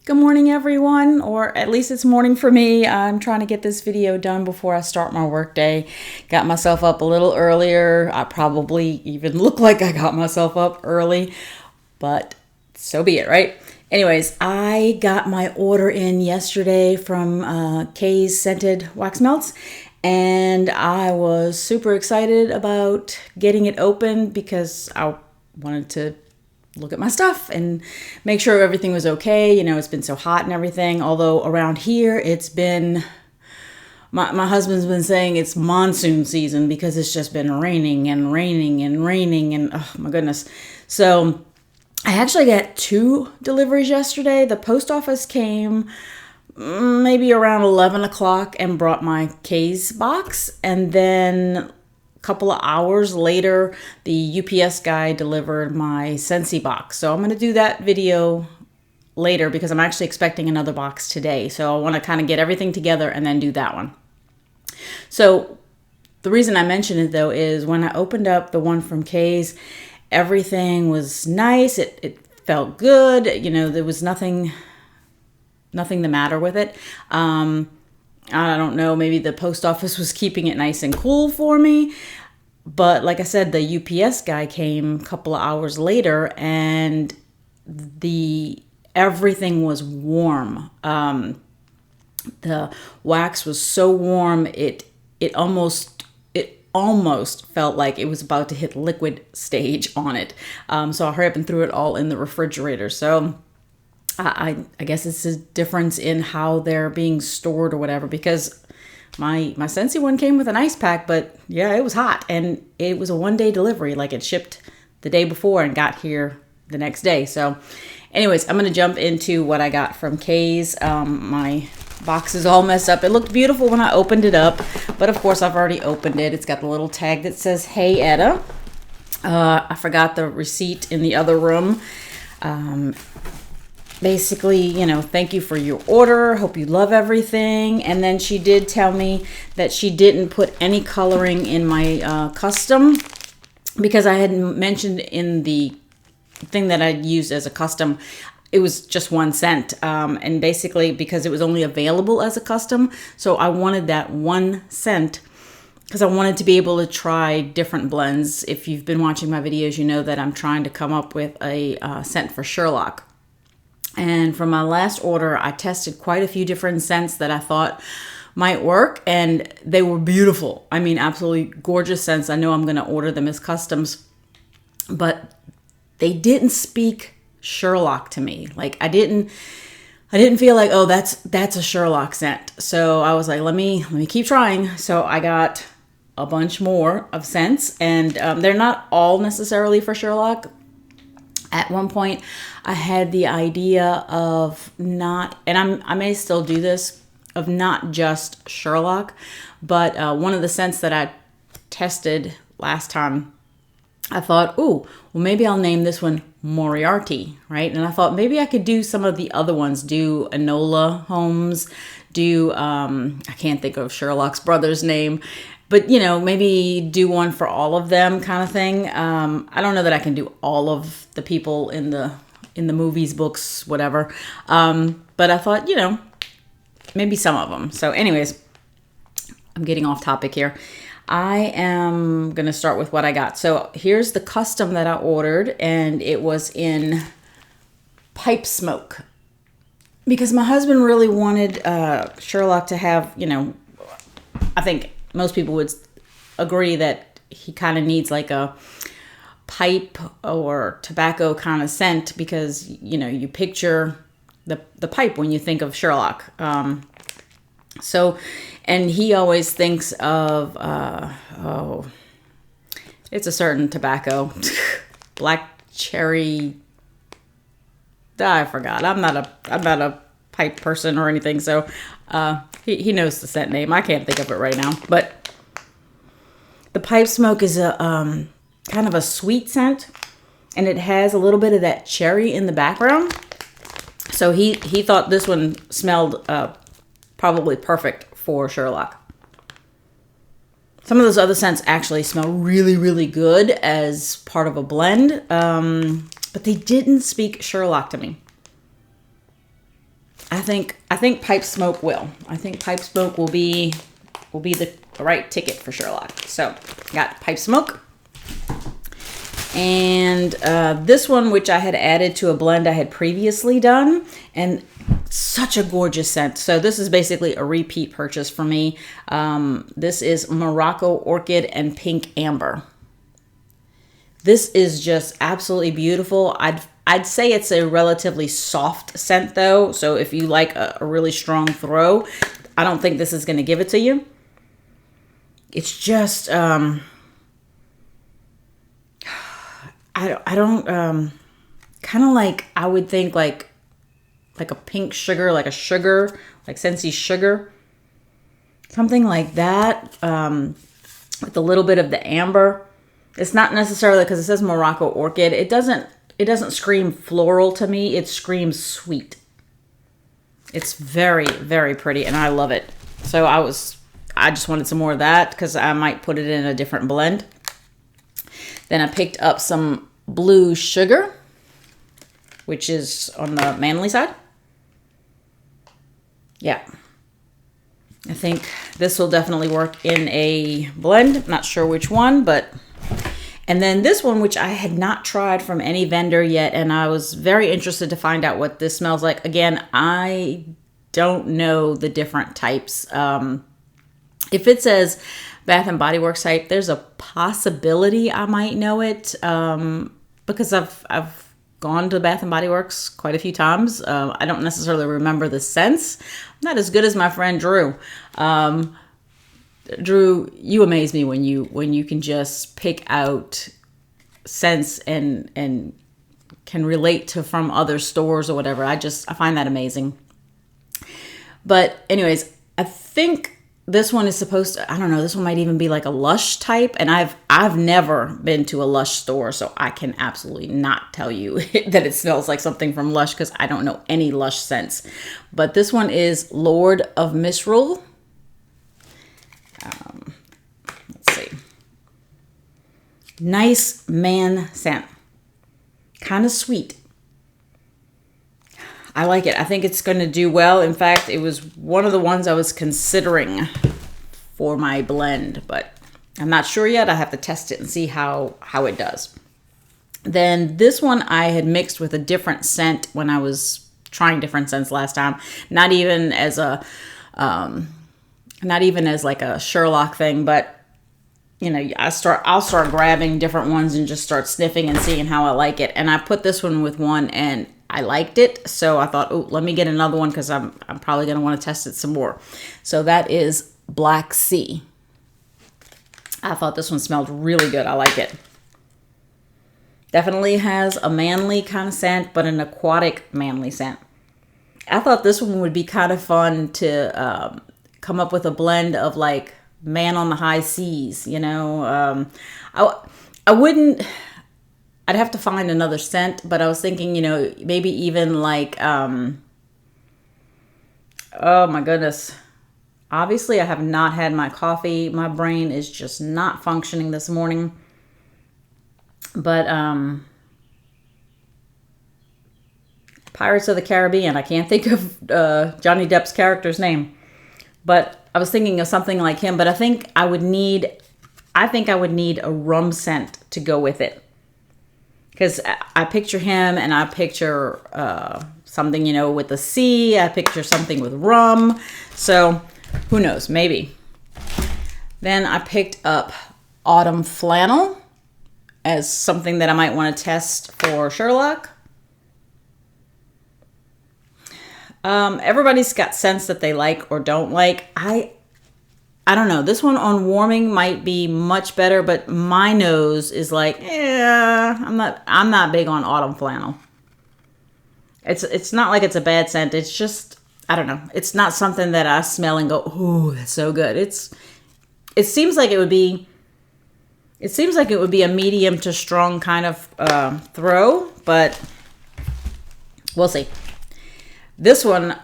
Good morning, everyone, or at least it's morning for me. I'm trying to get this video done before I start my work day. Got myself up a little earlier. I probably even look like I got myself up early, but so be it, right? Anyways, I got my order in yesterday from Kay's Scented Wax Melts, and I was super excited about getting it open because I wanted to look at my stuff and make sure everything was okay. You know, it's been so hot and everything. Although around here, it's been, my husband's been saying it's monsoon season because it's just been raining and raining and raining and oh my goodness. So I actually got 2 deliveries yesterday. The post office came maybe around 11 o'clock and brought my K's box. And then couple of hours later, the UPS guy delivered my Scentsy box. So I'm going to do that video later because I'm actually expecting another box today. So I want to kind of get everything together and then do that one. So the reason I mention it though is when I opened up the one from Kay's, everything was nice. It felt good. You know, there was nothing the matter with it. I don't know, maybe the post office was keeping it nice and cool for me. But like I said, the UPS guy came a couple of hours later and everything was warm. The wax was so warm, it almost felt like it was about to hit liquid stage on it. So I hurried up and threw it all in the refrigerator. So I guess it's a difference in how they're being stored or whatever, because my Scentsy one came with an ice pack, but yeah, it was hot and it was a 1-day delivery. Like it shipped the day before and got here the next day. So anyways, I'm going to jump into what I got from Kay's. My box is all messed up. It looked beautiful when I opened it up, but of course I've already opened it. It's got the little tag that says, "Hey, Etta." I forgot the receipt in the other room. Basically, you know, thank you for your order. Hope you love everything. And then she did tell me that she didn't put any coloring in my custom because I had mentioned in the thing that I'd used as a custom, it was just 1 scent. And basically because it was only available as a custom. So I wanted that 1 scent because I wanted to be able to try different blends. If you've been watching my videos, you know that I'm trying to come up with a scent for Sherlock. And from my last order, I tested quite a few different scents that I thought might work, and they were beautiful. I mean, absolutely gorgeous scents. I know I'm going to order them as customs, but they didn't speak Sherlock to me. Like I didn't feel like, oh, that's a Sherlock scent. So I was like, let me keep trying. So I got a bunch more of scents, and they're not all necessarily for Sherlock. At one point, I had the idea of not, and I may still do this, of not just Sherlock, but one of the scents that I tested last time, I thought, ooh, well, maybe I'll name this one Moriarty, right? And I thought maybe I could do some of the other ones, do Enola Holmes, do, I can't think of Sherlock's brother's name, but, you know, maybe do one for all of them kind of thing. I don't know that I can do all of the people in the movies, books, whatever. But I thought, you know, maybe some of them. So anyways, I'm getting off topic here. I am going to start with what I got. So here's the custom that I ordered, and it was in pipe smoke. Because my husband really wanted Sherlock to have, you know, I think most people would agree that he kind of needs like a pipe or tobacco kind of scent because, you know, you picture the pipe when you think of Sherlock. So, and he always thinks of, it's a certain tobacco, black cherry. I forgot. I'm not a pipe person or anything. So, he knows the scent name. I can't think of it right now, but the pipe smoke is a kind of a sweet scent, and it has a little bit of that cherry in the background. So he thought this one smelled probably perfect for Sherlock. Some of those other scents actually smell really, really good as part of a blend, but they didn't speak Sherlock to me. I think pipe smoke will. I think pipe smoke will be the right ticket for Sherlock. So got pipe smoke. And this one, which I had added to a blend I had previously done, and such a gorgeous scent. So this is basically a repeat purchase for me. This is Morocco Orchid and Pink Amber. This is just absolutely beautiful. I'd say it's a relatively soft scent though. So if you like a really strong throw, I don't think this is going to give it to you. It's just, I don't, kind of like, I would think like a pink sugar, like Scentsy sugar, something like that, with a little bit of the amber. It's not necessarily, because it says Morocco Orchid. It doesn't scream floral to me. It screams sweet. It's very, very pretty, and I love it. So I just wanted some more of that because I might put it in a different blend. Then I picked up some Blue Sugar, which is on the manly side. Yeah. I think this will definitely work in a blend. Not sure which one, but... And then this one, which I had not tried from any vendor yet, and I was very interested to find out what this smells like. Again, I don't know the different types. If it says Bath and Body Works type, there's a possibility I might know it, because I've gone to Bath and Body Works quite a few times. I don't necessarily remember the scents. I'm not as good as my friend Drew. Drew, you amaze me when you can just pick out scents and can relate to from other stores or whatever. I find that amazing. But anyways, I think this one is supposed to, I don't know, this one might even be like a Lush type, and I've never been to a Lush store, so I can absolutely not tell you that it smells like something from Lush because I don't know any Lush scents. But this one is Lord of Misrule. Let's see. Nice man scent. Kind of sweet. I like it. I think it's going to do well. In fact, it was one of the ones I was considering for my blend, but I'm not sure yet. I have to test it and see how it does. Then this one I had mixed with a different scent when I was trying different scents last time. Not even as like a Sherlock thing, but you know, I'll start grabbing different ones and just start sniffing and seeing how I like it. And I put this one with one and I liked it. So I thought, oh, let me get another one because I'm probably going to want to test it some more. So that is Black Sea. I thought this one smelled really good. I like it. Definitely has a manly kind of scent, but an aquatic manly scent. I thought this one would be kind of fun to come up with a blend of like Man on the High Seas, you know. I wouldn't, I'd have to find another scent, but I was thinking, you know, maybe even like, oh my goodness. Obviously, I have not had my coffee. My brain is just not functioning this morning. But Pirates of the Caribbean. I can't think of Johnny Depp's character's name. But I was thinking of something like him. But I think I would need a rum scent to go with it. Because I picture him and I picture something, you know, with the sea. I picture something with rum. So who knows? Maybe. Then I picked up Autumn Flannel as something that I might want to test for Sherlock. Everybody's got scents that they like or don't like. I don't know. This one on warming might be much better, but my nose is like, I'm not big on Autumn Flannel. It's not like it's a bad scent. It's just, I don't know. It's not something that I smell and go, ooh, that's so good. It seems like it would be a medium to strong kind of throw, but we'll see. This one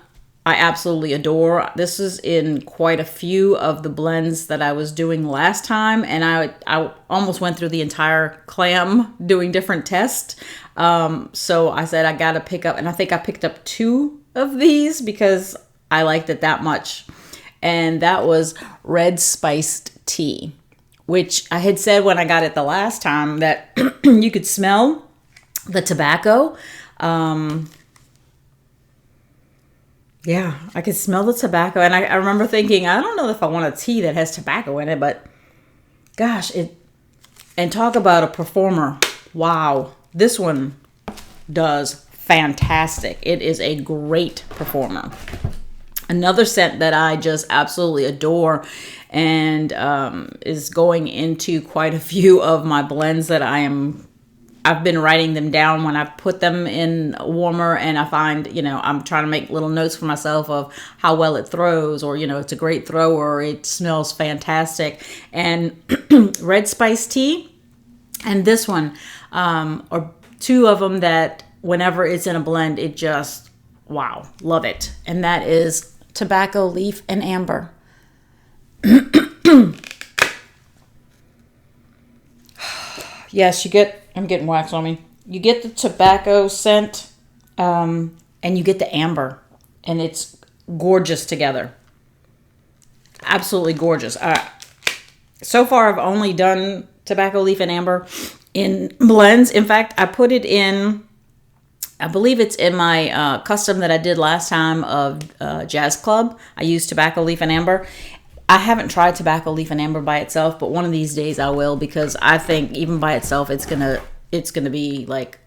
I absolutely adore. This is in quite a few of the blends that I was doing last time, and I almost went through the entire clam doing different tests. So I said I got to pick up, and I think I picked up 2 of these because I liked it that much. And that was red spiced tea, which I had said when I got it the last time that you could smell the tobacco. Yeah, I could smell the tobacco. And I remember thinking, I don't know if I want a tea that has tobacco in it, but gosh, and talk about a performer. Wow, this one does fantastic. It is a great performer. Another scent that I just absolutely adore and is going into quite a few of my blends that I've been writing them down when I put them in a warmer, and I find, I'm trying to make little notes for myself of how well it throws, or, it's a great thrower, it smells fantastic. And red spice tea and this one are two of them that whenever it's in a blend, it just, wow, love it. And that is tobacco leaf and amber. Yes, I'm getting wax on me. You get the tobacco scent, and you get the amber, and it's gorgeous together. Absolutely gorgeous. So far, I've only done tobacco leaf and amber in blends. In fact, I put it in, I believe it's in my custom that I did last time of Jazz Club. I used tobacco leaf and amber. I haven't tried tobacco leaf and amber by itself, but one of these days I will, because I think even by itself it's gonna be like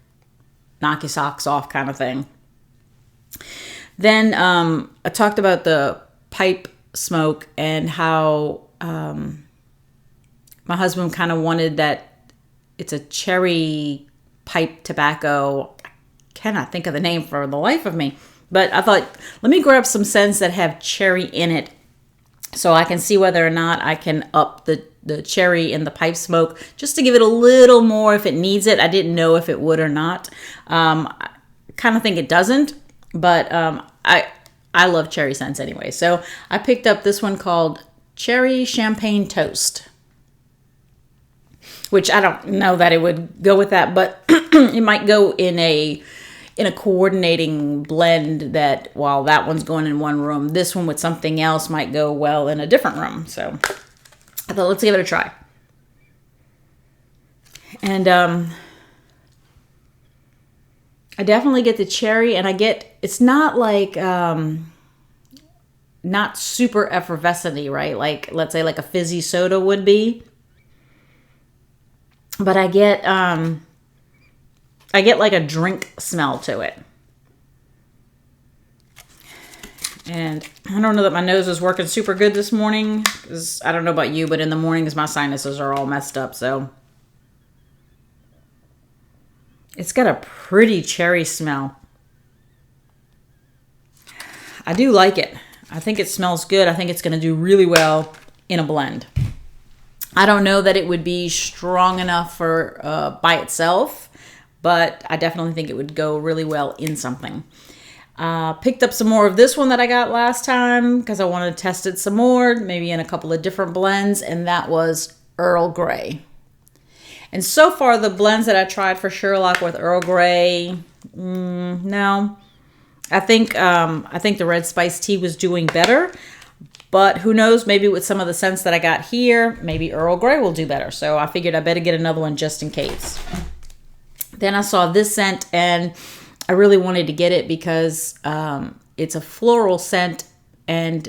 knock your socks off kind of thing. Then I talked about the pipe smoke and how my husband kind of wanted that. It's a cherry pipe tobacco. I cannot think of the name for the life of me, but I thought, let me grab some scents that have cherry in it, so I can see whether or not I can up the cherry in the pipe smoke just to give it a little more if it needs it. I didn't know if it would or not. I kind of think it doesn't, but I love cherry scents anyway. So I picked up this one called Cherry Champagne Toast, which I don't know that it would go with that, but it might go in a coordinating blend that while that one's going in one room, this one with something else might go well in a different room. So I thought, let's give it a try. And I definitely get the cherry, and it's not like, not super effervescent-y, right? Like, let's say like a fizzy soda would be. But I get like a drink smell to it. And I don't know that my nose is working super good this morning, because I don't know about you, but in the mornings my sinuses are all messed up. So it's got a pretty cherry smell. I do like it. I think it smells good. I think it's going to do really well in a blend. I don't know that it would be strong enough for by itself, but I definitely think it would go really well in something. Picked up some more of this one that I got last time because I wanted to test it some more, maybe in a couple of different blends, and that was Earl Grey. And so far, the blends that I tried for Sherlock with Earl Grey, no. I think the red spice tea was doing better, but who knows? Maybe with some of the scents that I got here, maybe Earl Grey will do better. So I figured I better get another one just in case. Then I saw this scent, and I really wanted to get it because it's a floral scent, and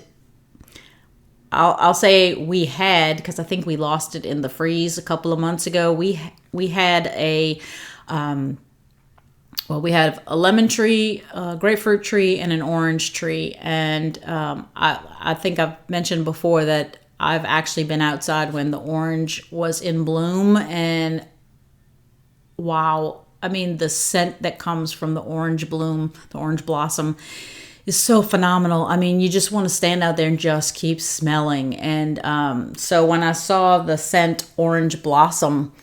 I'll say we had, because I think we lost it in the freeze a couple of months ago. We had a we have a lemon tree, a grapefruit tree, and an orange tree. And I think I've mentioned before that I've actually been outside when the orange was in bloom, and wow. I mean, the scent that comes from the orange bloom, the orange blossom, is so phenomenal. I mean, you just want to stand out there and just keep smelling. And so when I saw the scent orange blossom,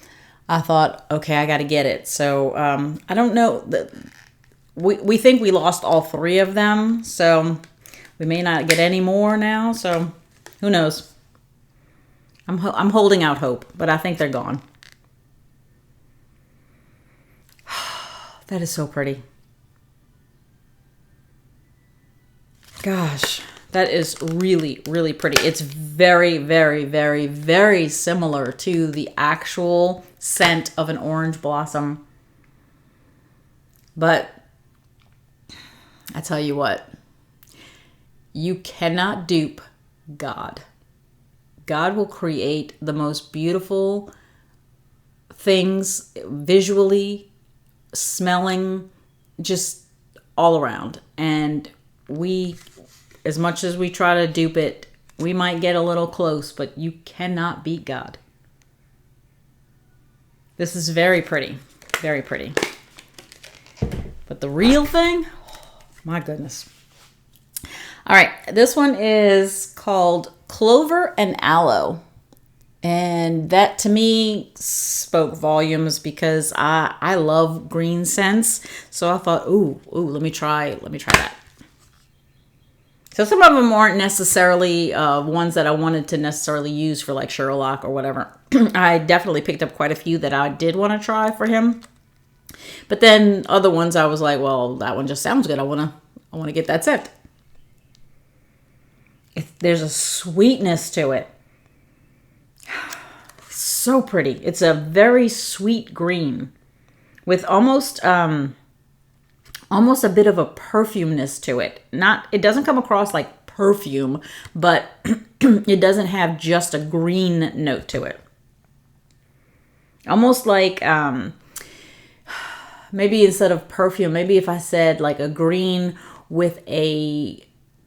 I thought, okay, I got to get it. So I don't know. We think we lost all three of them, so we may not get any more now. So who knows? I'm holding out hope, but I think they're gone. That is so pretty. Gosh, that is really, really pretty. It's very, very, very, very similar to the actual scent of an orange blossom. But I tell you what, you cannot dupe God. God will create the most beautiful things visually, smelling, just all around. And we, as much as we try to dupe it, we might get a little close, but you cannot beat God. This is very pretty, very pretty. But the real thing, oh, my goodness. All right, this one is called Clover and Aloe. And that to me spoke volumes because I love green scents. So I thought, ooh, let me try that. So some of them aren't necessarily ones that I wanted to necessarily use for like Sherlock or whatever. I definitely picked up quite a few that I did want to try for him. But then other ones I was like, well, that one just sounds good. I want to get that scent. There's a sweetness to it. So pretty. It's a very sweet green with almost a bit of a perfumeness to it. It doesn't come across like perfume, but it doesn't have just a green note to it. Almost like maybe instead of perfume, maybe if I said like a green with a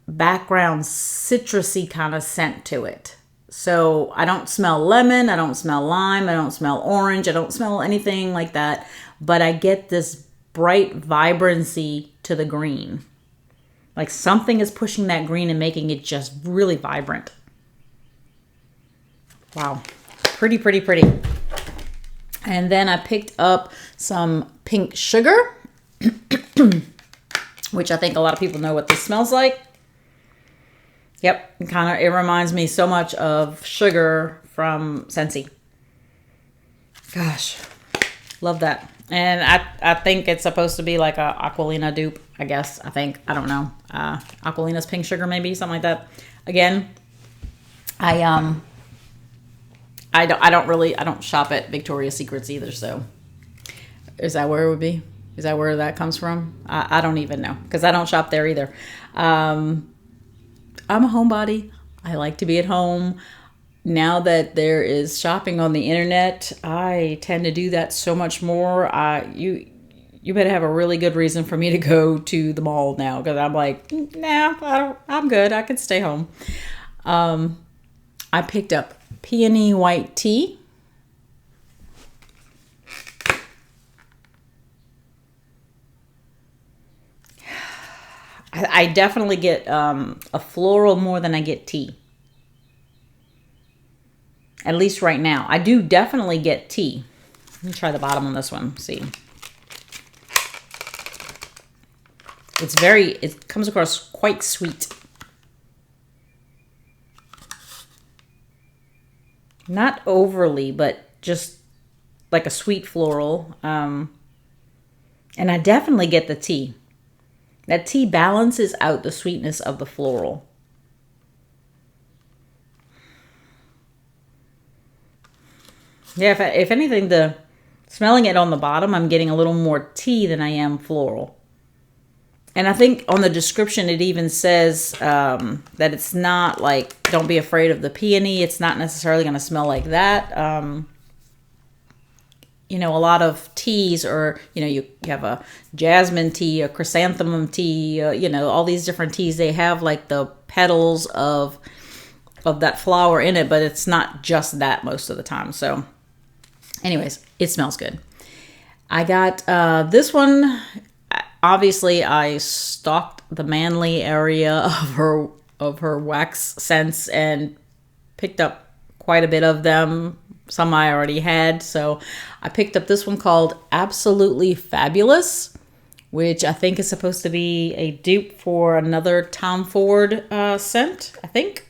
background citrusy kind of scent to it. So I don't smell lemon, I don't smell lime, I don't smell orange, I don't smell anything like that, but I get this bright vibrancy to the green. Like something is pushing that green and making it just really vibrant. Wow. Pretty, pretty, pretty. And then I picked up some pink sugar, which I think a lot of people know what this smells like. Yep, it reminds me so much of Sugar from Scentsy. Gosh, love that. And I think it's supposed to be like a Aquilina dupe, I guess. I don't know. Aquilina's pink sugar, maybe something like that. Again, I don't shop at Victoria's Secrets either. So is that where it would be? Is that where that comes from? I don't even know because I don't shop there either. I'm a homebody. I like to be at home. Now that there is shopping on the internet, I tend to do that so much more. You better have a really good reason for me to go to the mall now because I'm like, nah, I'm good. I can stay home. I picked up peony white tea. I definitely get a floral more than I get tea. At least right now. I do definitely get tea. Let me try the bottom on this one. See. It comes across quite sweet. Not overly, but just like a sweet floral. And I definitely get the tea. That tea balances out the sweetness of the floral. Yeah, if anything, smelling it on the bottom, I'm getting a little more tea than I am floral. And I think on the description, it even says that it's not like, don't be afraid of the peony. It's not necessarily going to smell like that. A lot of teas or, you have a jasmine tea, a chrysanthemum tea, all these different teas. They have like the petals of that flower in it, but it's not just that most of the time. So anyways, it smells good. I got this one. Obviously, I stocked the Manly area of her wax scents and picked up quite a bit of them. Some I already had, so I picked up this one called Absolutely Fabulous, which I think is supposed to be a dupe for another Tom Ford scent, I think.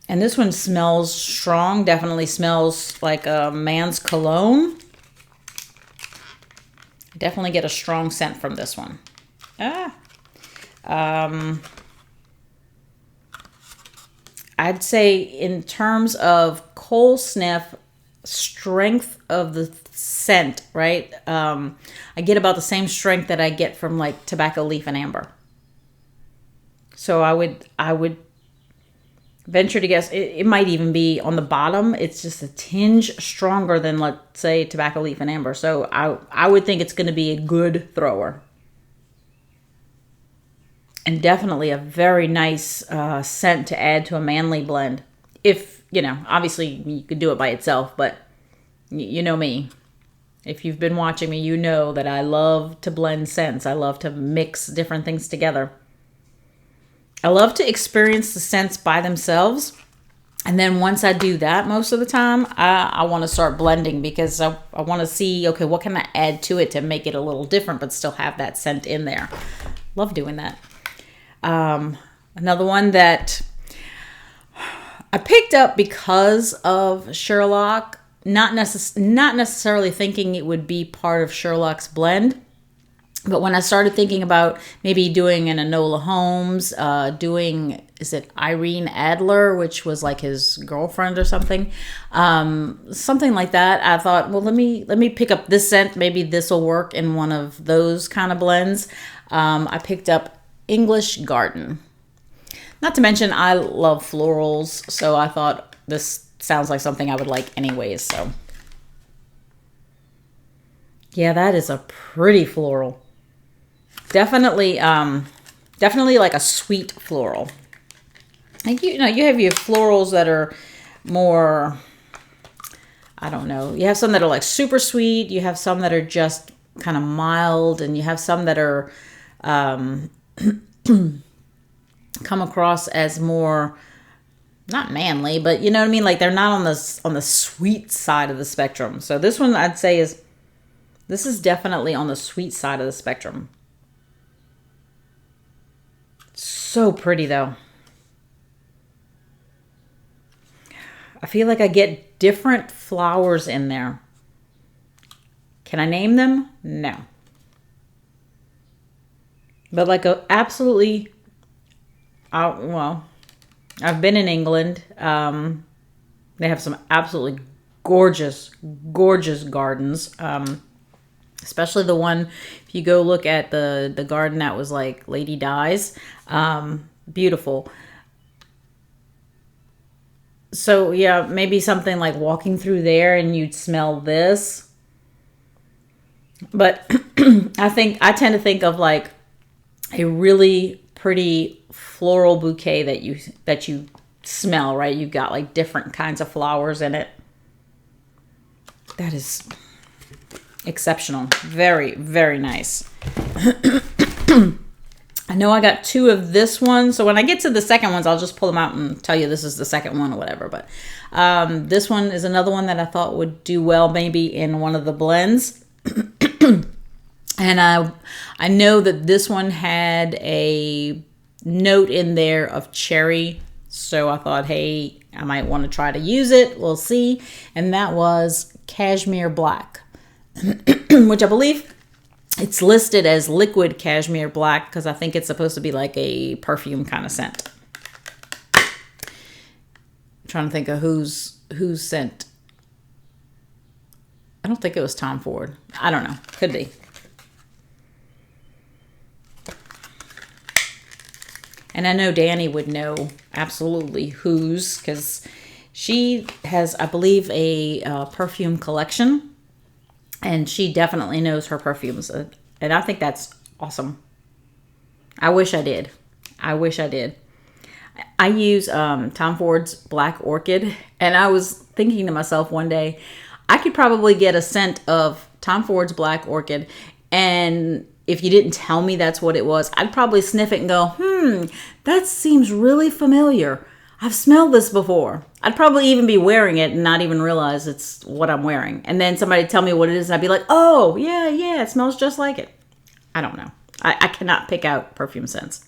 And this one smells strong, definitely smells like a man's cologne. I definitely get a strong scent from this one. I'd say in terms of coal sniff, strength of the scent, right? I get about the same strength that I get from like tobacco leaf and amber. So I would venture to guess it might even be on the bottom. It's just a tinge stronger than, let's say, tobacco leaf and amber. So I would think it's going to be a good thrower. And definitely a very nice scent to add to a manly blend. If, obviously you could do it by itself, but you know me. If you've been watching me, you know that I love to blend scents. I love to mix different things together. I love to experience the scents by themselves. And then once I do that, most of the time, I want to start blending because I want to see, okay, what can I add to it to make it a little different, but still have that scent in there. Love doing that. Another one that I picked up because of Sherlock, not necessarily thinking it would be part of Sherlock's blend. But when I started thinking about maybe doing an Enola Holmes, is it Irene Adler, which was like his girlfriend or something, something like that. I thought, well, let me pick up this scent. Maybe this will work in one of those kind of blends. I picked up English Garden. Not to mention, I love florals, so I thought this sounds like something I would like anyways. So, yeah, that is a pretty floral. Definitely like a sweet floral. Like you have your florals that are more, I don't know. You have some that are like super sweet. You have some that are just kind of mild, and you have some that are come across as more, not manly, but you know what I mean. Like they're not on the sweet side of the spectrum. So this one I'd say this is definitely on the sweet side of the spectrum. So pretty though. I feel like I get different flowers in there. Can I name them? No. But like absolutely, well, I've been in England. They have some absolutely gorgeous, gorgeous gardens. Especially the one, if you go look at the garden that was like Lady Di's, beautiful. So yeah, maybe something like walking through there and you'd smell this. But I tend to think of like a really pretty floral bouquet that you smell, right? You've got like different kinds of flowers in it. That is exceptional. Very, very nice. I know I got 2 of this one, so when I get to the second ones, I'll just pull them out and tell you this is the second one or whatever. But this one is another one that I thought would do well maybe in one of the blends. And I know that this one had a note in there of cherry, so I thought, hey, I might want to try to use it. We'll see. And that was Cashmere Black, which I believe it's listed as liquid cashmere black because I think it's supposed to be like a perfume kind of scent. I'm trying to think of whose scent. I don't think it was Tom Ford. I don't know. Could be. And I know Danny would know absolutely whose, because she has, I believe, a perfume collection. And she definitely knows her perfumes. And I think that's awesome. I wish I did. I use Tom Ford's Black Orchid. And I was thinking to myself one day, I could probably get a scent of Tom Ford's Black Orchid. And if you didn't tell me that's what it was, I'd probably sniff it and go, that seems really familiar. I've smelled this before. I'd probably even be wearing it and not even realize it's what I'm wearing. And then somebody tell me what it is, and I'd be like, oh, yeah, it smells just like it. I don't know. I cannot pick out perfume scents.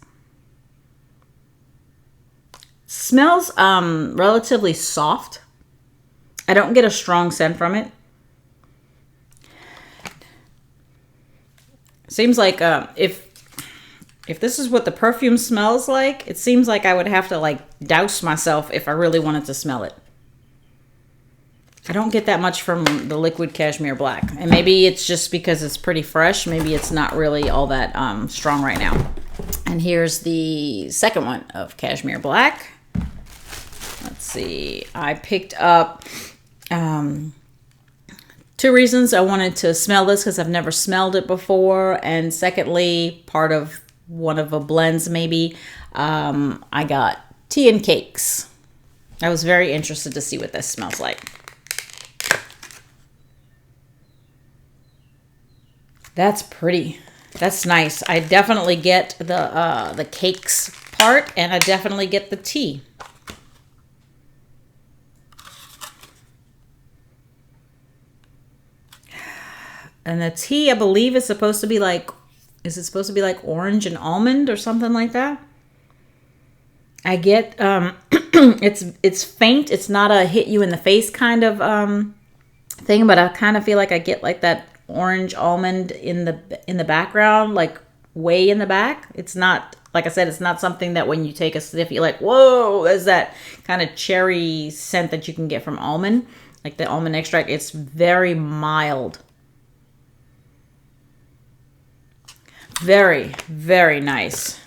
Smells relatively soft. I don't get a strong scent from it. Seems like if if this is what the perfume smells like, it seems like I would have to like douse myself if I really wanted to smell it. I don't get that much from the liquid cashmere black. And maybe it's just because it's pretty fresh. Maybe it's not really all that strong right now. And here's the second one of cashmere black. Let's see. I picked up 2 reasons I wanted to smell this, because I've never smelled it before. And secondly, part of one of the blends maybe, I got tea and cakes. I was very interested to see what this smells like. That's pretty. That's nice. I definitely get the cakes part, and I definitely get the tea. And the tea, I believe, is supposed to be like, is it supposed to be like orange and almond or something like that? I get it's faint. It's not a hit you in the face kind of thing, but I kind of feel like I get like that orange almond in the background, like way in the back. It's not, like I said, it's not something that when you take a sniff you're like, whoa, there's that kind of cherry scent that you can get from almond, like the almond extract. It's very mild. Very, very nice.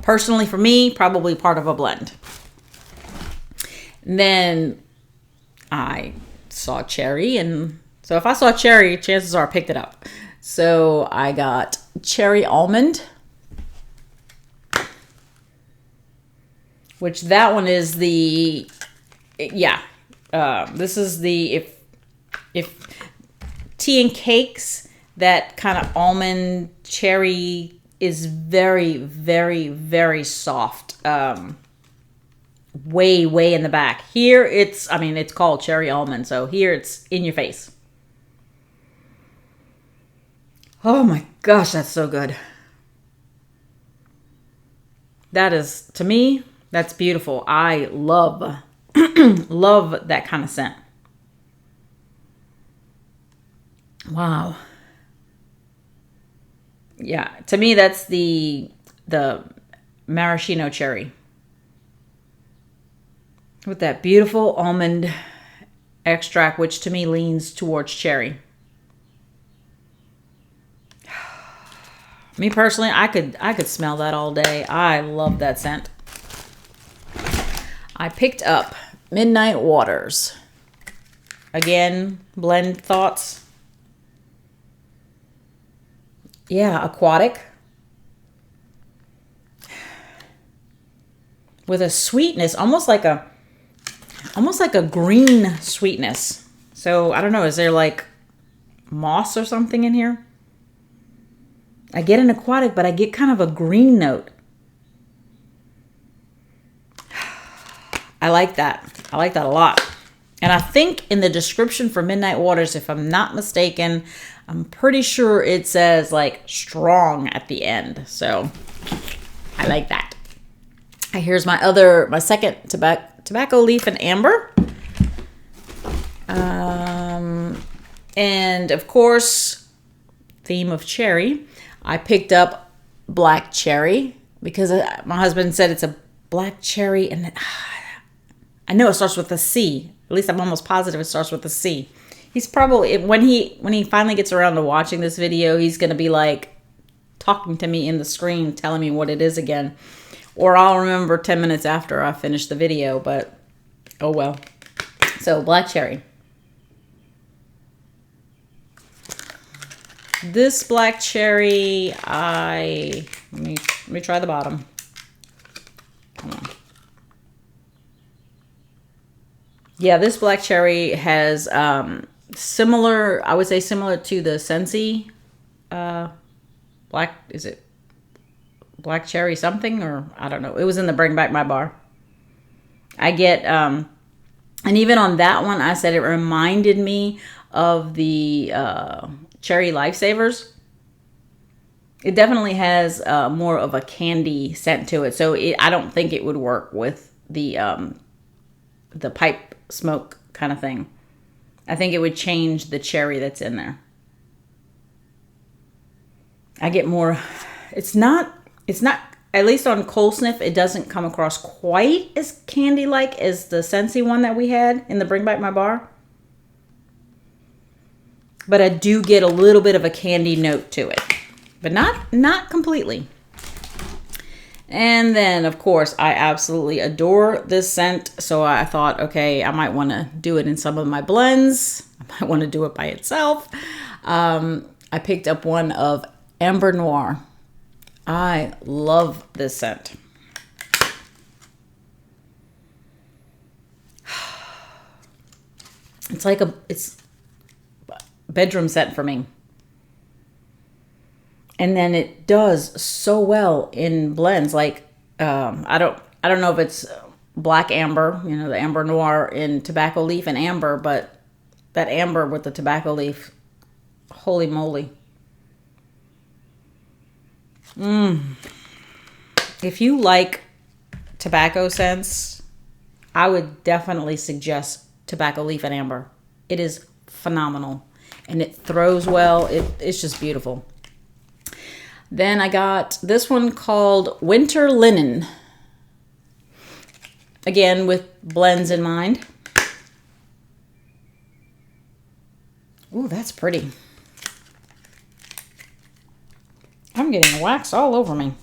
Personally for me, probably part of a blend. And then I saw cherry, and so if I saw cherry, chances are I picked it up. So I got cherry almond, which that one is the, yeah, this is the, if tea and cakes, that kind of almond cherry is very, very, very soft. Way in the back. Here it's, I mean, it's called cherry almond, so here it's in your face. Oh my gosh, that's so good. That is, to me, that's beautiful. I love love that kind of scent. Wow. Yeah, to me that's the maraschino cherry, with that beautiful almond extract, which to me leans towards cherry. Me personally, I could smell that all day. I love that scent. I picked up Midnight Waters. Again, blend thoughts. Yeah, aquatic. With a sweetness, almost like a green sweetness. So I don't know, is there like moss or something in here? I get an aquatic, but I get kind of a green note. I like that. I like that a lot. And I think in the description for Midnight Waters, if I'm not mistaken, I'm pretty sure it says like strong at the end. So I like that. Here's my second tobacco leaf and amber. And of course, theme of cherry, I picked up black cherry because my husband said it's a black cherry, and I know it starts with a C. At least I'm almost positive it starts with a C. He's probably, when he finally gets around to watching this video, he's going to be like talking to me in the screen, telling me what it is again. Or I'll remember 10 minutes after I finish the video, but oh well. So black cherry. This black cherry, let me try the bottom. Come on. Yeah, this black cherry has similar, I would say similar to the Scentsy black, is it black cherry something, or I don't know. It was in the Bring Back My Bar. I get, and even on that one, I said it reminded me of the Cherry Lifesavers. It definitely has more of a candy scent to it, so I don't think it would work with the pipe smoke kind of thing. I think it would change the cherry that's in there. I get more, it's not, at least on Cold Sniff, it doesn't come across quite as candy-like as the Scentsy one that we had in the Bring Back My Bar. But I do get a little bit of a candy note to it, but not completely. And then, of course, I absolutely adore this scent. So I thought, okay, I might want to do it in some of my blends. I might want to do it by itself. I picked up one of Amber Noir. I love this scent. It's bedroom scent for me. And then it does so well in blends. Like, I don't know if it's black amber, you know, the Amber Noir in tobacco leaf and amber, but that amber with the tobacco leaf, holy moly. If you like tobacco scents, I would definitely suggest tobacco leaf and amber. It is phenomenal. And it throws well. It's just beautiful. Then I got this one called Winter Linen. Again, with blends in mind. Ooh, that's pretty. I'm getting wax all over me.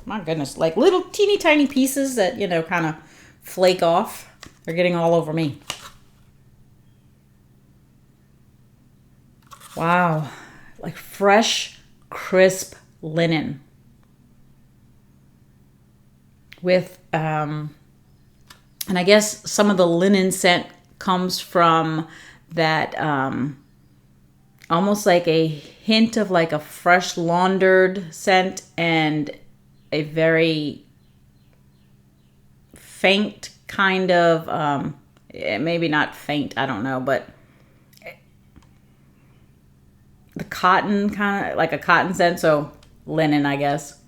My goodness. Like little teeny tiny pieces that, you know, kind of flake off. They're getting all over me. Wow. Like fresh, crisp linen. With, and I guess some of the linen scent comes from that, almost like a hint of like a fresh laundered scent and a very faint kind of, maybe not faint, I don't know, but the cotton kind of like a cotton scent. So linen, I guess.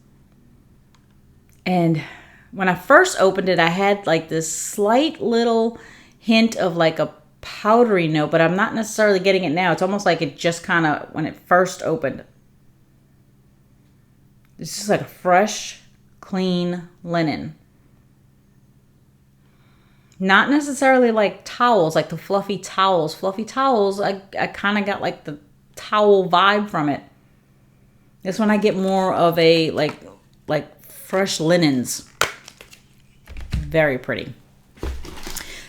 And when I first opened it, I had like this slight little hint of like a powdery note, but I'm not necessarily getting it now. It's almost like it just kind of, when it first opened, it's just like a fresh, clean linen. Not necessarily like towels, like the fluffy towels. Fluffy towels, I kind of got like the towel vibe from it. This one I get more of a like fresh linens. Very pretty.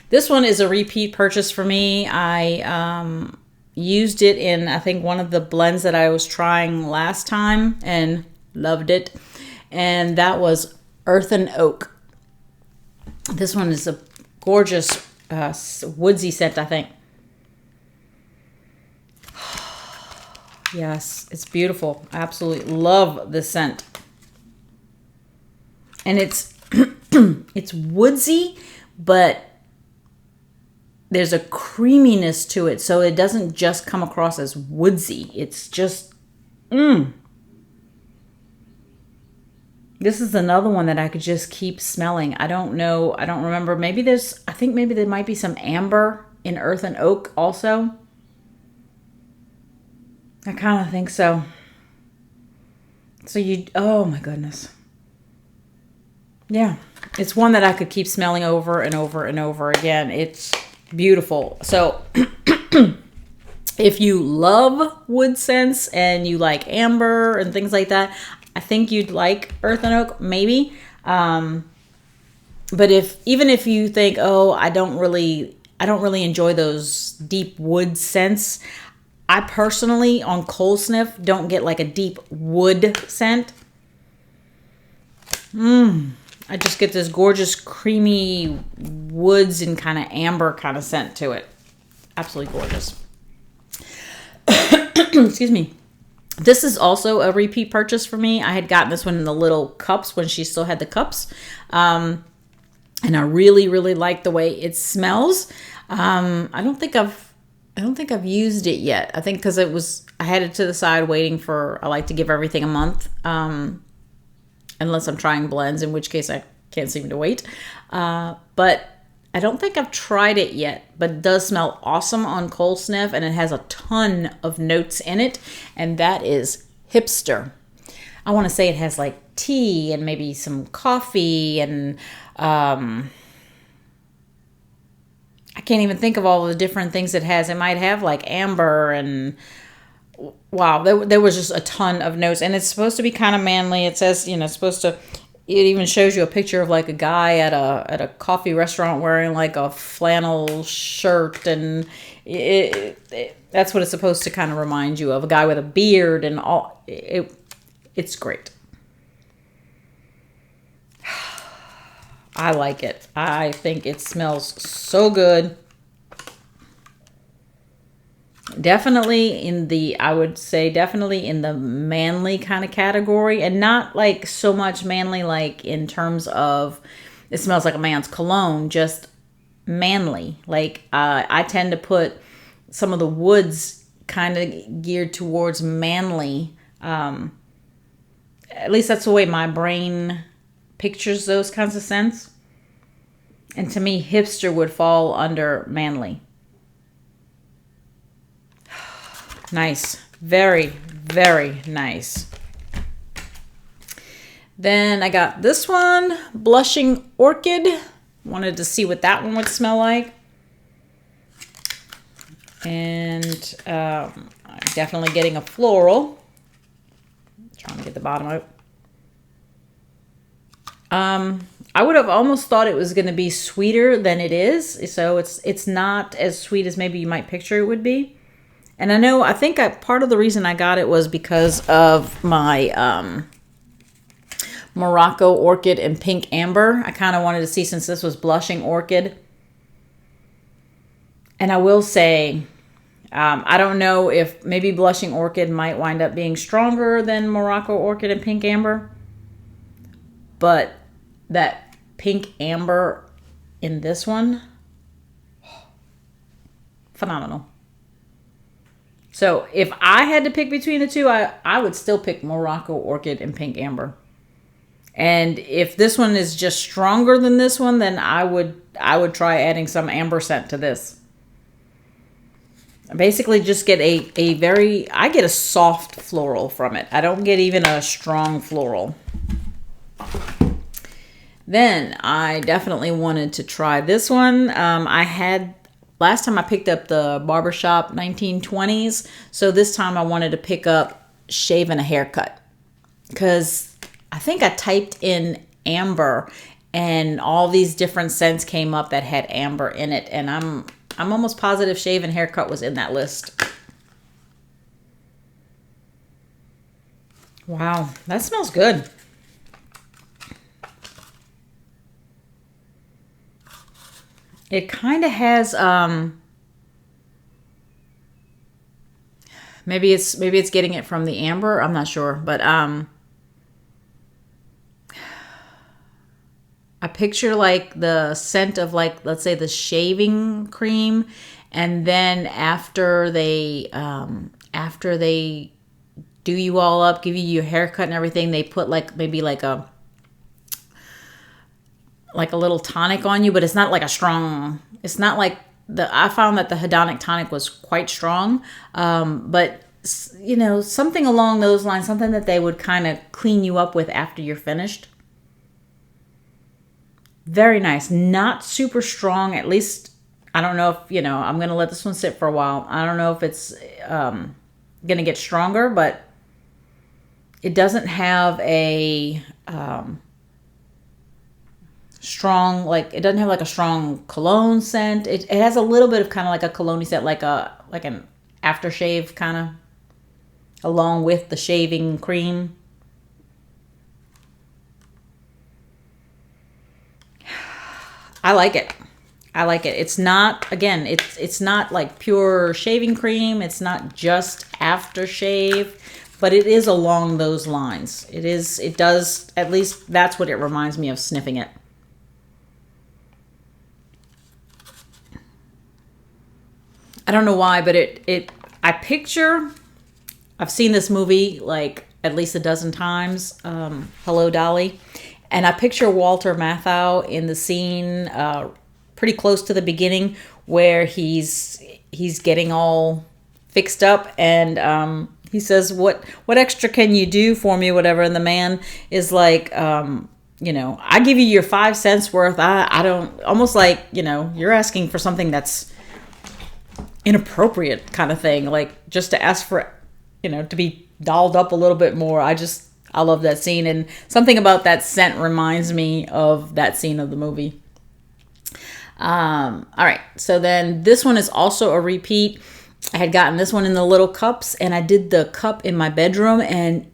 This one is a repeat purchase for me. I used it in, I think, one of the blends that I was trying last time and loved it. And that was Earth and Oak. This one is a gorgeous woodsy scent, I think. Yes, it's beautiful. I absolutely love this scent. And it's it's woodsy, but there's a creaminess to it, so it doesn't just come across as woodsy. It's just, This is another one that I could just keep smelling. I don't know. I don't remember. I think maybe there might be some amber in Earth and Oak also. I kind of think so. Oh my goodness. Yeah, it's one that I could keep smelling over and over and over again. It's beautiful. So if you love wood scents and you like amber and things like that, I think you'd like Earth and Oak, maybe. But even if you think, oh, I don't really enjoy those deep wood scents, I personally, on Cold Sniff, don't get like a deep wood scent. I just get this gorgeous, creamy woods and kind of amber kind of scent to it. Absolutely gorgeous. Excuse me. This is also a repeat purchase for me. I had gotten this one in the little cups when she still had the cups. And I really, really like the way it smells. I don't think I've used it yet. I think because I had it to the side waiting I like to give everything a month. Unless I'm trying blends, in which case I can't seem to wait. But I don't think I've tried it yet, but it does smell awesome on Cold Sniff, and it has a ton of notes in it, and that is Hipster. I want to say it has like tea and maybe some coffee and I can't even think of all the different things it has. It might have like amber and wow, there was just a ton of notes. And it's supposed to be kind of manly. It says, it's supposed to, it even shows you a picture of like a guy at a coffee restaurant wearing like a flannel shirt. And that's what it's supposed to kind of remind you of. A guy with a beard and all. It's great. I like it. I think it smells so good. Definitely I would say definitely in the manly kind of category, and not like so much manly like in terms of it smells like a man's cologne, just manly. Like I tend to put some of the woods kind of geared towards manly. At least that's the way my brain pictures those kinds of scents. And to me, hipster would fall under manly. Nice. Very, very nice. Then I got this one, Blushing Orchid. Wanted to see what that one would smell like. And I'm definitely getting a floral. Trying to get the bottom out. I would have almost thought it was going to be sweeter than it is. So it's not as sweet as maybe you might picture it would be. And I think part of the reason I got it was because of my Morocco Orchid and Pink Amber. I kind of wanted to see, since this was Blushing Orchid. And I will say, I don't know if maybe Blushing Orchid might wind up being stronger than Morocco Orchid and Pink Amber. But that Pink Amber in this one, phenomenal. So if I had to pick between the two, I would still pick Morocco Orchid and Pink Amber. And if this one is just stronger than this one, then I would try adding some amber scent to this. I basically just get I get a soft floral from it. I don't get even a strong floral. Then I definitely wanted to try this one. Last time I picked up the Barbershop 1920s. So this time I wanted to pick up Shave and a Haircut. Because I think I typed in amber and all these different scents came up that had amber in it. And I'm almost positive Shave and Haircut was in that list. Wow, that smells good. It kind of has maybe it's getting it from the amber. I'm not sure, but I picture like the scent of like, let's say, the shaving cream, and then after they do you all up, give you your haircut and everything, they put like maybe like a little tonic on you, but it's not like a strong, it's not like I found that the hedonic tonic was quite strong. But something along those lines, something that they would kind of clean you up with after you're finished. Very nice. Not super strong. At least, I don't know if, I'm going to let this one sit for a while. I don't know if it's going to get stronger, but it doesn't have a strong, like, it doesn't have like a strong cologne scent. It has a little bit of kind of like a cologne scent, like an aftershave kind of, along with the shaving cream. I like it. It's not, again, it's not like pure shaving cream. It's not just aftershave, but it is along those lines. It does, at least that's what it reminds me of sniffing it. I don't know why, but I've seen this movie like at least a dozen times, Hello, Dolly. And I picture Walter Matthau in the scene pretty close to the beginning where he's getting all fixed up and he says, what extra can you do for me, whatever? And the man is like, you know, I give you your 5 cents worth. I don't, almost like, you know, you're asking for something that's inappropriate kind of thing. Like just to ask for, you know, to be dolled up a little bit more. I love that scene. And something about that scent reminds me of that scene of the movie. All right. So then this one is also a repeat. I had gotten this one in the little cups, and I did the cup in my bedroom, and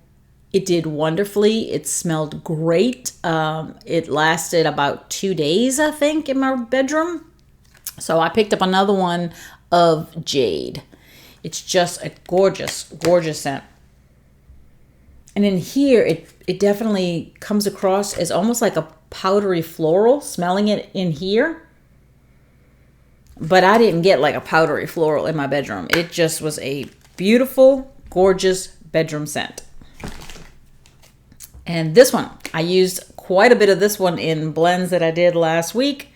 it did wonderfully. It smelled great. It lasted about 2 days, I think, in my bedroom. So I picked up another one of Jade. It's just a gorgeous, gorgeous scent. And in here, it definitely comes across as almost like a powdery floral, smelling it in here. But I didn't get like a powdery floral in my bedroom. It just was a beautiful, gorgeous bedroom scent. And this one, I used quite a bit of this one in blends that I did last week.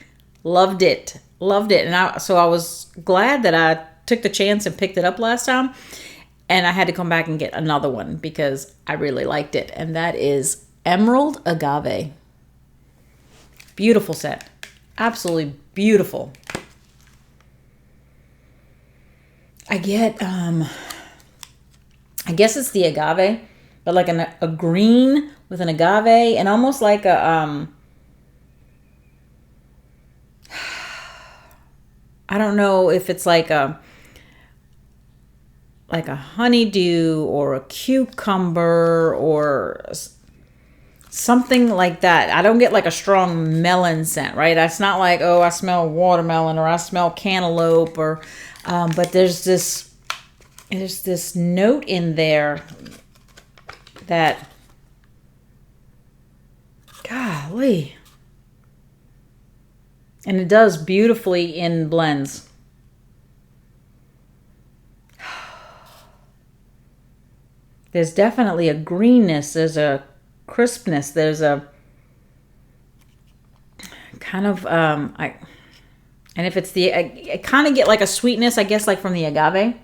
Loved it. Loved it. And so I was glad that I took the chance and picked it up last time. And I had to come back and get another one because I really liked it. And that is Emerald Agave. Beautiful scent. Absolutely beautiful. I get, I guess it's the agave, but like a green with an agave and almost like a, I don't know if it's like a honeydew or a cucumber or something like that. I don't get like a strong melon scent, right? It's not like, oh, I smell watermelon or I smell cantaloupe or, but there's this note in there that, golly, and it does beautifully in blends. There's definitely a greenness. There's a crispness. There's a kind of, and if it's I kind of get like a sweetness, I guess, like from the agave.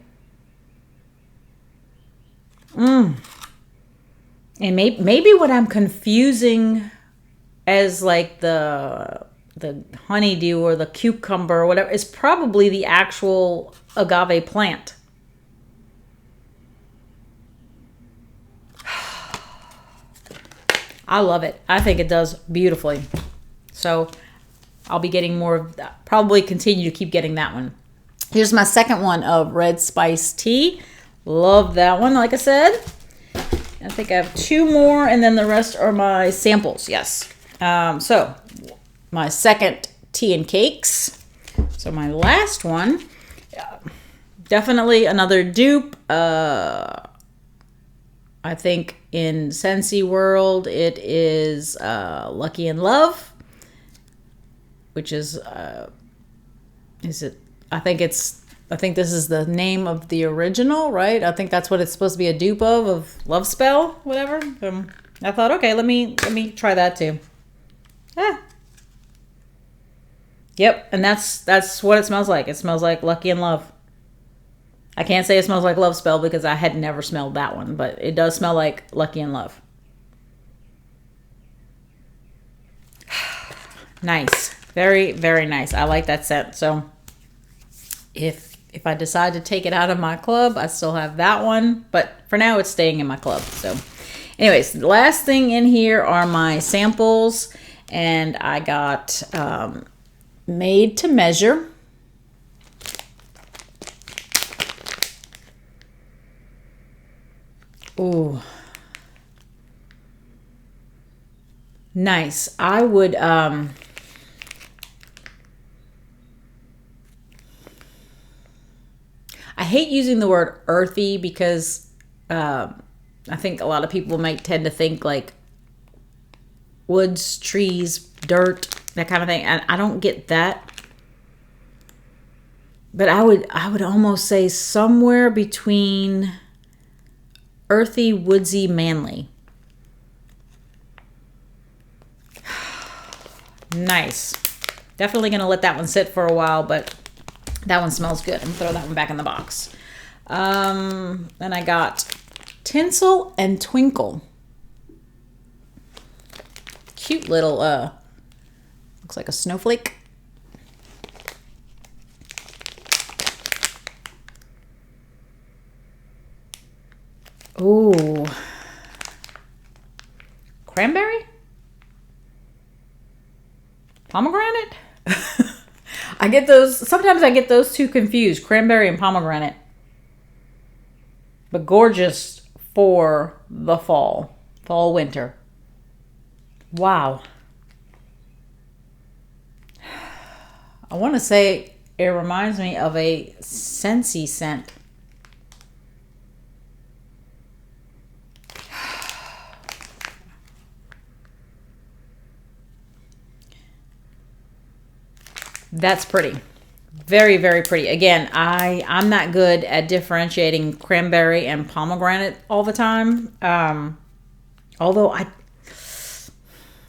And maybe what I'm confusing as like the honeydew or the cucumber or whatever is probably the actual agave plant. I love it. I think it does beautifully. So I'll be getting more of that. Probably continue to keep getting that one. Here's my second one of red spice tea. Love that one, like I said. I think I have 2 more, and then the rest are my samples. Yes. So my second tea and cakes. So my last one, definitely another dupe. I think in Scentsy world, it is Lucky in Love, which is it? I think this is the name of the original, right? I think that's what it's supposed to be a dupe of Love Spell, whatever. I thought, okay, let me try that too. Yep, and that's what it smells like. It smells like Lucky in Love. I can't say it smells like Love Spell because I had never smelled that one, but it does smell like Lucky in Love. Nice. Very, very nice. I like that scent. So if I decide to take it out of my club, I still have that one, but for now it's staying in my club. So anyways, the last thing in here are my samples, and I got Made to Measure. Ooh. Nice. I would I hate using the word earthy because I think a lot of people might tend to think like woods, trees, dirt, that kind of thing. And I don't get that. But I would almost say somewhere between earthy, woodsy, manly. Nice. Definitely going to let that one sit for a while, but that one smells good. I'm going to throw that one back in the box. Then I got Tinsel and Twinkle. Cute little, looks like a snowflake. Ooh. Cranberry? Pomegranate? I get those, sometimes I get those two confused, cranberry and pomegranate. But gorgeous for the fall, winter. Wow. I want to say it reminds me of a Scentsy scent. That's pretty. Very, very pretty. Again, I'm not good at differentiating cranberry and pomegranate all the time. Although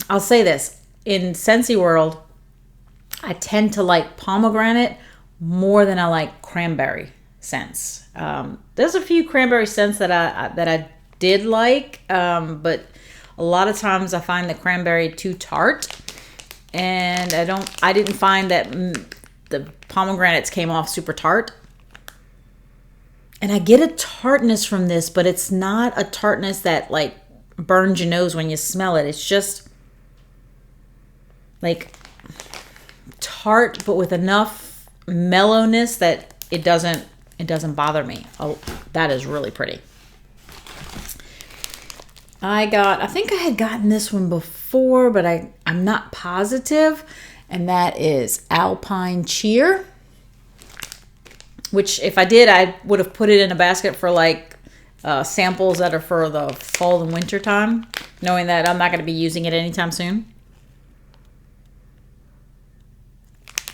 I'll say this. In Scentsy world, I tend to like pomegranate more than I like cranberry scents. There's a few cranberry scents that I did like, but a lot of times I find the cranberry too tart. And I didn't find that the pomegranates came off super tart. And I get a tartness from this, but it's not a tartness that like burns your nose when you smell it. It's just like tart, but with enough mellowness that it doesn't bother me. Oh, that is really pretty. I think I had gotten this one before, but I'm not positive. And that is Alpine Cheer. Which if I did, I would have put it in a basket for like samples that are for the fall and winter time. Knowing that I'm not going to be using it anytime soon.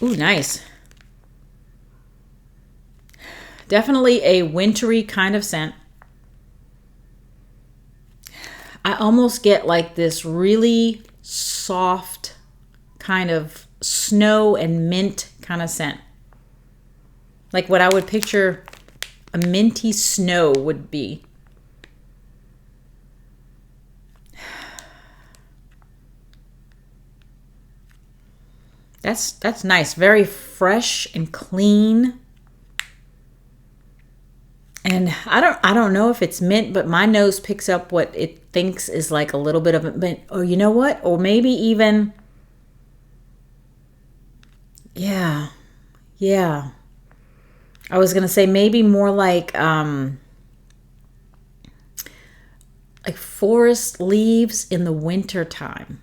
Ooh, nice. Definitely a wintry kind of scent. I almost get like this really soft kind of snow and mint kind of scent. Like what I would picture a minty snow would be. That's nice. Very fresh and clean. And I don't know if it's mint, but my nose picks up what it thinks is like a little bit of mint. Or you know what? Or maybe even, yeah. I was gonna say maybe more like forest leaves in the winter time.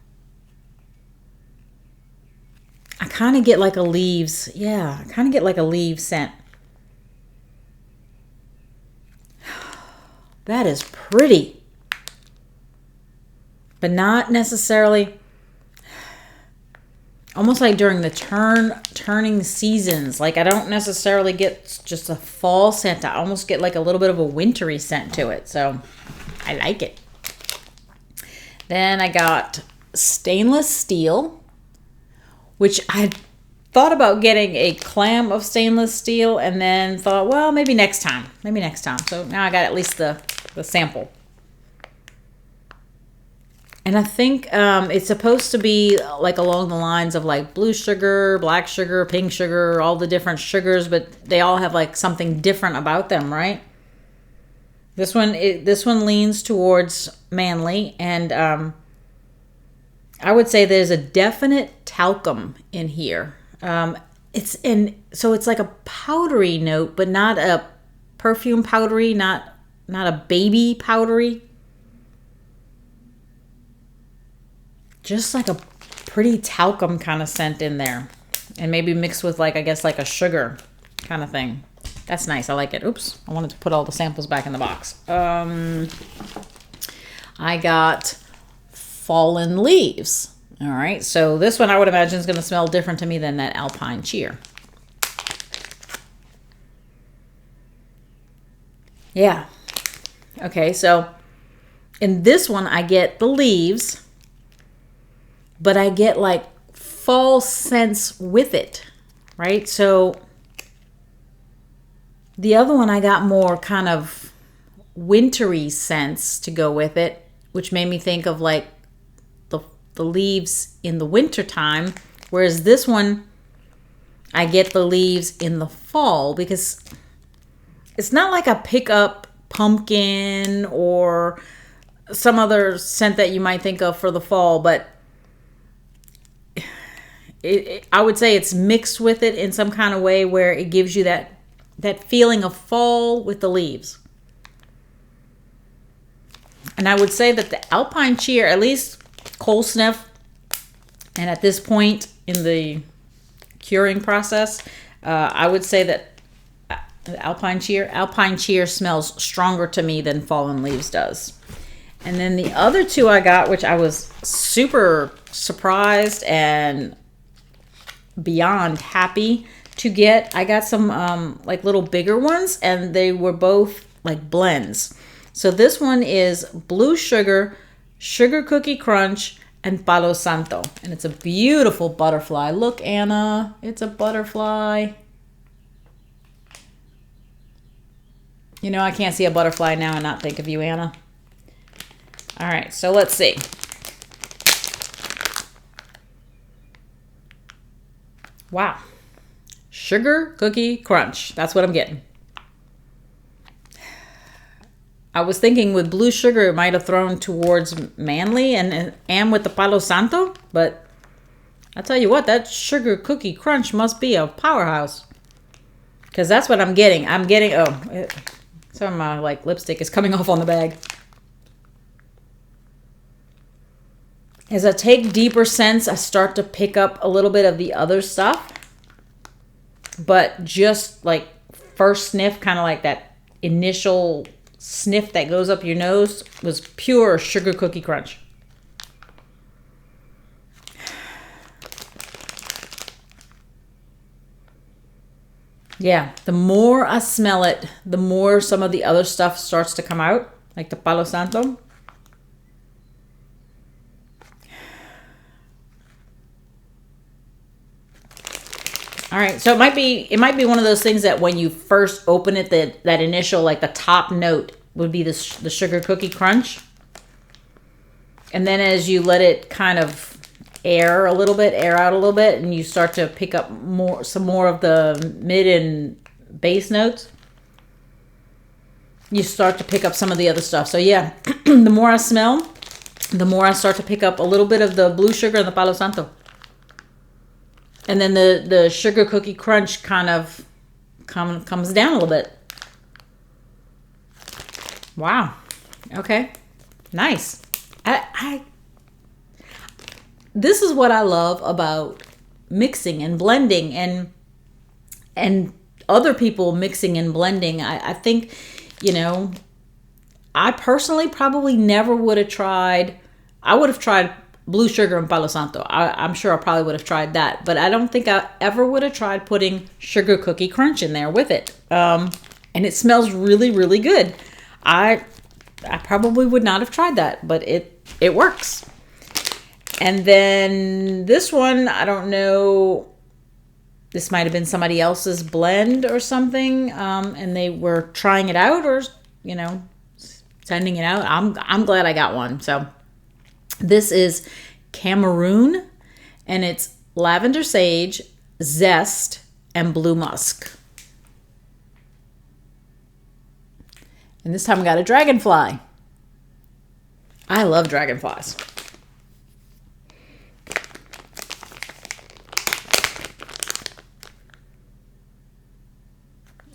I kind of get like a leaves, I kind of get like a leaf scent. That is pretty. But not necessarily, almost like during the turning seasons. Like I don't necessarily get just a fall scent. I almost get like a little bit of a wintry scent to it. So I like it. Then I got Stainless Steel, which I thought about getting a clam of stainless steel and then thought, well, maybe next time. So now I got at least the sample. And I think it's supposed to be like along the lines of like blue sugar, black sugar, pink sugar, all the different sugars, but they all have like something different about them, right? This one leans towards manly, and I would say there's a definite talcum in here. So it's like a powdery note, but not a perfume powdery, not a baby powdery. Just like a pretty talcum kind of scent in there. And maybe mixed with like, I guess like a sugar kind of thing. That's nice. I like it. Oops. I wanted to put all the samples back in the box. I got Fallen Leaves. All right. So this one I would imagine is going to smell different to me than that Alpine Cheer. Yeah. Okay. So in this one, I get the leaves, but I get like fall scents with it, right? So the other one I got more kind of wintry scents to go with it, which made me think of like the leaves in the winter time. Whereas this one, I get the leaves in the fall, because it's not like a pickup pumpkin or some other scent that you might think of for the fall, but I would say it's mixed with it in some kind of way where it gives you that feeling of fall with the leaves. And I would say that the Alpine Cheer, at least cold sniff, and at this point in the curing process, I would say that the Alpine Cheer smells stronger to me than Fallen Leaves does. And then the other two I got, which I was super surprised and beyond happy to get, I got some like little bigger ones, and they were both like blends. So this one is Blue Sugar, Sugar Cookie Crunch, and Palo Santo. And it's a beautiful butterfly. Look, Anna, it's a butterfly. You know, I can't see a butterfly now and not think of you, Anna. All right, so let's see. Wow. Sugar Cookie Crunch. That's what I'm getting. I was thinking with Blue Sugar, it might have thrown towards manly and with the Palo Santo, but I'll tell you what, that Sugar Cookie Crunch must be a powerhouse, because that's what I'm getting. I'm getting, some of my like lipstick is coming off on the bag. As I take deeper scents, I start to pick up a little bit of the other stuff, but just like first sniff, kind of like that initial sniff that goes up your nose, was pure Sugar Cookie Crunch. Yeah, the more I smell it, the more some of the other stuff starts to come out, like the Palo Santo. All right, so it might be one of those things that when you first open it, that initial, like the top note would be the Sugar Cookie Crunch. And then as you let it kind of air out a little bit, and you start to pick up some more of the mid and base notes, you start to pick up some of the other stuff. So yeah, the more I smell, the more I start to pick up a little bit of the Blue Sugar and the Palo Santo. And then the Sugar Cookie Crunch kind of comes down a little bit. Wow. Okay. Nice. This is what I love about mixing and blending and other people mixing and blending. I think, you know, I personally probably never would have tried. I would have tried Blue Sugar and Palo Santo. I'm sure I probably would have tried that, but I don't think I ever would have tried putting Sugar Cookie Crunch in there with it. And it smells really, really good. I probably would not have tried that, but it works. And then this one, I don't know, this might have been somebody else's blend or something, and they were trying it out, or, you know, sending it out. I'm glad I got one. So this is Cameroon, and it's lavender sage, zest, and blue musk. And this time I got a dragonfly. I love dragonflies.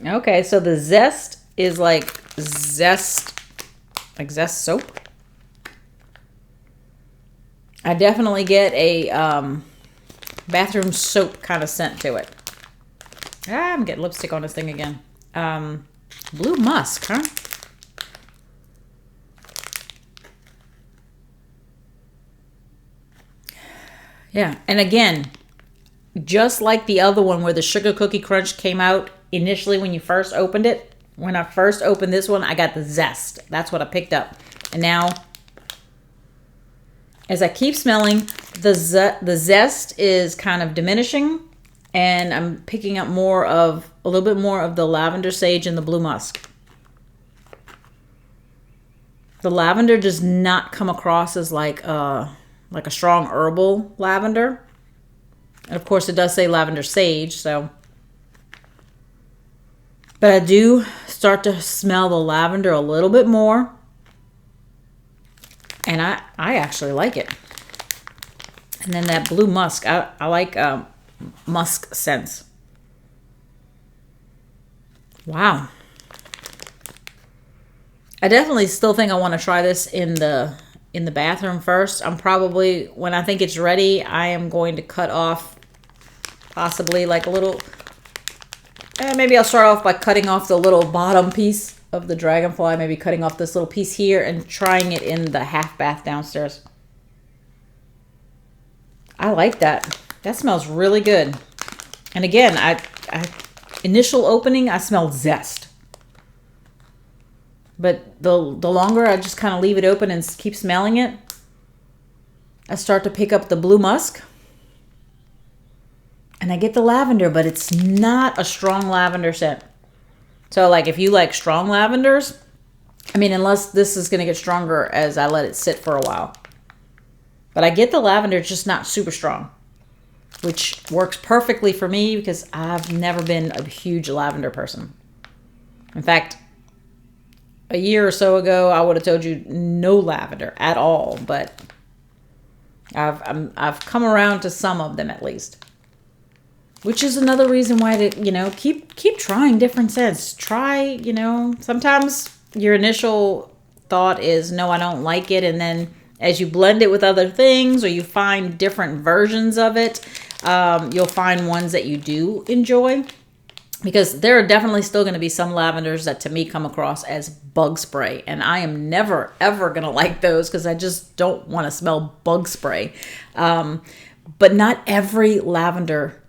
Okay, so the zest is like zest soap. I definitely get a bathroom soap kind of scent to it. I'm getting lipstick on this thing again. Blue musk, huh? Yeah, and again, just like the other one where the Sugar Cookie Crunch came out initially when you first opened it, when I first opened this one, I got the zest. That's what I picked up. And now, as I keep smelling, the zest is kind of diminishing, and I'm picking up a little bit more of the lavender sage and the blue musk. The lavender does not come across as like a strong herbal lavender. And of course it does say lavender sage, so. But I do start to smell the lavender a little bit more. And I actually like it. And then that blue musk, I like musk scents. Wow. I definitely still think I want to try this in the bathroom first. I'm probably, when I think it's ready, I am going to cut off possibly like a little, maybe I'll start off by cutting off the little bottom piece of the dragonfly, maybe cutting off this little piece here and trying it in the half bath downstairs. I like that. That smells really good. And again, I initial opening, I smelled zest. But the longer I just kind of leave it open and keep smelling it, I start to pick up the blue musk. And I get the lavender, but it's not a strong lavender scent. So like if you like strong lavenders, I mean, unless this is going to get stronger as I let it sit for a while. But I get the lavender, just not super strong, which works perfectly for me because I've never been a huge lavender person. In fact, a year or so ago, I would have told you no lavender at all, but I've come around to some of them at least, which is another reason why to keep trying different scents. Try, sometimes your initial thought is no, I don't like it, and then as you blend it with other things or you find different versions of it, you'll find ones that you do enjoy. Because there are definitely still going to be some lavenders that to me come across as bug spray. And I am never, ever going to like those because I just don't want to smell bug spray. But not every lavender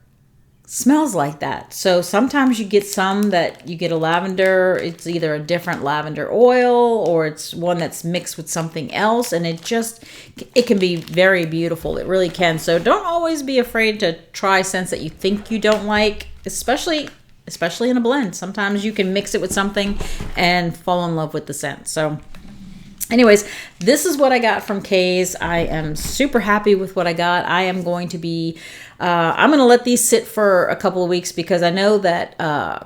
smells like that. So sometimes you get some that you get a lavender, it's either a different lavender oil or it's one that's mixed with something else. And it can be very beautiful. It really can. So don't always be afraid to try scents that you think you don't like, especially in a blend. Sometimes you can mix it with something and fall in love with the scent. So anyways, this is what I got from Kay's. I am super happy with what I got. I am going to be, I'm going to let these sit for a couple of weeks because I know that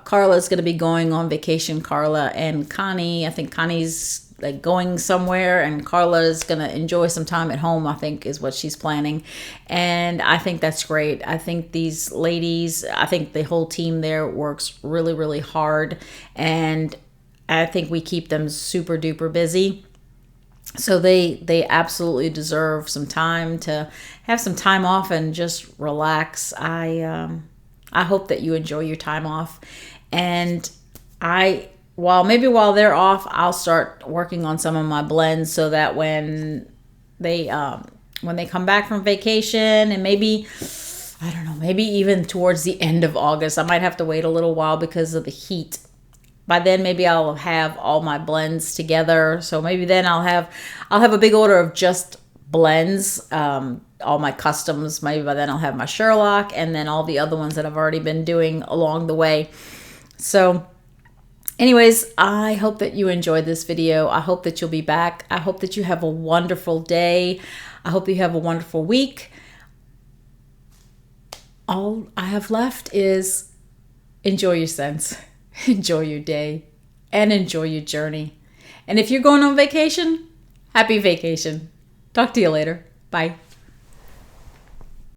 Carla is going to be going on vacation. Carla and Connie, I think Connie's like going somewhere and Carla is going to enjoy some time at home, I think is what she's planning. And I think that's great. I think these ladies, I think the whole team there works really, really hard. And I think we keep them super duper busy. So they absolutely deserve some time to have some time off and just relax. I hope that you enjoy your time off. And while they're off, I'll start working on some of my blends so that when they come back from vacation and maybe even towards the end of August, I might have to wait a little while because of the heat. By then, maybe I'll have all my blends together. So maybe then I'll have a big order of just blends, all my customs. Maybe by then I'll have my Sherlock and then all the other ones that I've already been doing along the way. So anyways, I hope that you enjoyed this video. I hope that you'll be back. I hope that you have a wonderful day. I hope you have a wonderful week. All I have left is enjoy your scents, enjoy your day, and enjoy your journey. And if you're going on vacation, happy vacation. Talk to you later. Bye.